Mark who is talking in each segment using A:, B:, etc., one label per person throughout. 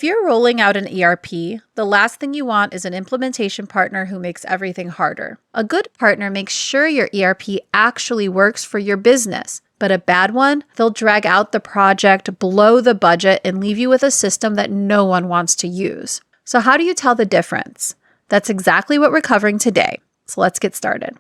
A: If you're rolling out an ERP, the last thing you want is an implementation partner who makes everything harder. A good partner makes sure your ERP actually works for your business, but a bad one, they'll drag out the project, blow the budget, and leave you with a system that no one wants to use. So how do you tell the difference? That's exactly what we're covering today. So let's get started.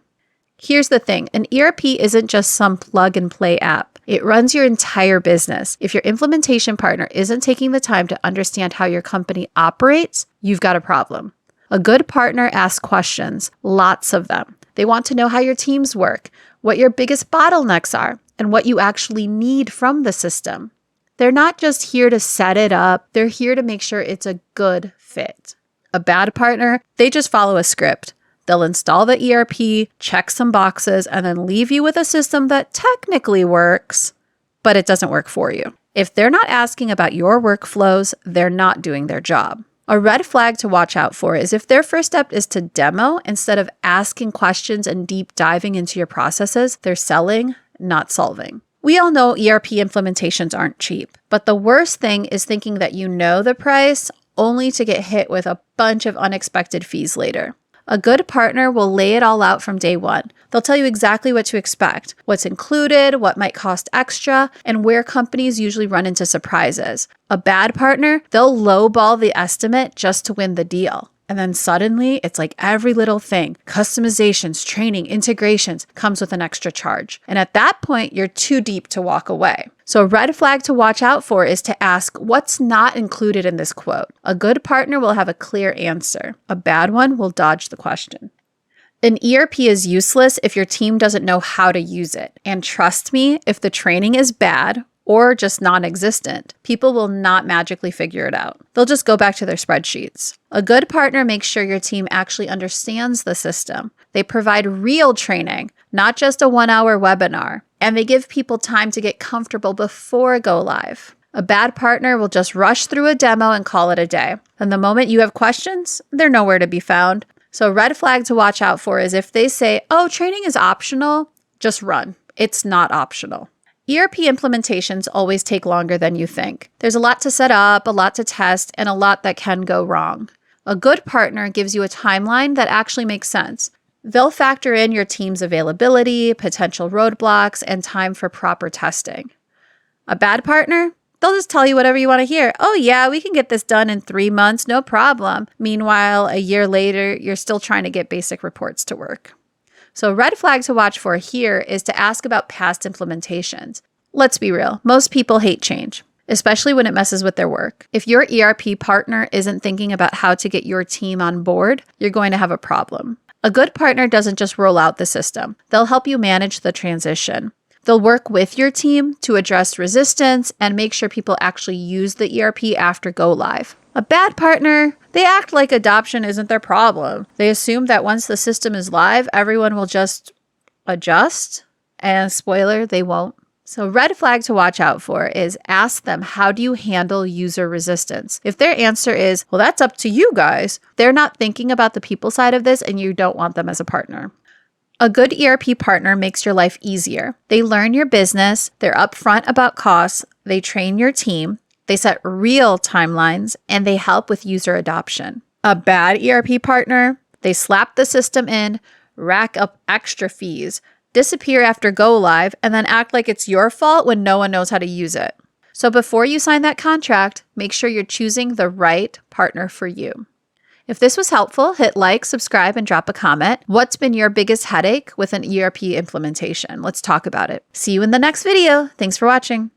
A: Here's the thing, an ERP isn't just some plug-and-play app. It runs your entire business. If your implementation partner isn't taking the time to understand how your company operates, you've got a problem. A good partner asks questions, lots of them. They want to know how your teams work, what your biggest bottlenecks are, and what you actually need from the system. They're not just here to set it up, they're here to make sure it's a good fit. A bad partner, they just follow a script. They'll install the ERP, check some boxes, and then leave you with a system that technically works, but it doesn't work for you. If they're not asking about your workflows, they're not doing their job. A red flag to watch out for is if their first step is to demo instead of asking questions and deep diving into your processes, they're selling, not solving. We all know ERP implementations aren't cheap, but the worst thing is thinking that you know the price only to get hit with a bunch of unexpected fees later. A good partner will lay it all out from day one. They'll tell you exactly what to expect, what's included, what might cost extra, and where companies usually run into surprises. A bad partner, they'll lowball the estimate just to win the deal. And then suddenly, it's like every little thing, customizations, training, integrations, comes with an extra charge. And at that point, you're too deep to walk away. So a red flag to watch out for is to ask, what's not included in this quote? A good partner will have a clear answer. A bad one will dodge the question. An ERP is useless if your team doesn't know how to use it. And trust me, if the training is bad, or just non-existent, people will not magically figure it out. They'll just go back to their spreadsheets. A good partner makes sure your team actually understands the system. They provide real training, not just a 1-hour webinar, and they give people time to get comfortable before go live. A bad partner will just rush through a demo and call it a day. And the moment you have questions, they're nowhere to be found. So a red flag to watch out for is if they say, oh, training is optional, just run. It's not optional. ERP implementations always take longer than you think. There's a lot to set up, a lot to test, and a lot that can go wrong. A good partner gives you a timeline that actually makes sense. They'll factor in your team's availability, potential roadblocks, and time for proper testing. A bad partner? They'll just tell you whatever you want to hear. Oh yeah, we can get this done in 3 months, no problem. Meanwhile, a year later, you're still trying to get basic reports to work. So a red flag to watch for here is to ask about past implementations. Let's be real, most people hate change, especially when it messes with their work. If your ERP partner isn't thinking about how to get your team on board, you're going to have a problem. A good partner doesn't just roll out the system. They'll help you manage the transition. They'll work with your team to address resistance and make sure people actually use the ERP after go live. A bad partner, they act like adoption isn't their problem. They assume that once the system is live, everyone will just adjust. And spoiler, they won't. So red flag to watch out for is ask them, how do you handle user resistance? If their answer is, well, that's up to you guys, they're not thinking about the people side of this and you don't want them as a partner. A good ERP partner makes your life easier. They learn your business, they're upfront about costs, they train your team, they set real timelines, and they help with user adoption. A bad ERP partner, they slap the system in, rack up extra fees, disappear after go live, and then act like it's your fault when no one knows how to use it. So before you sign that contract, make sure you're choosing the right partner for you. If this was helpful, hit like, subscribe, and drop a comment. What's been your biggest headache with an ERP implementation? Let's talk about it. See you in the next video. Thanks for watching.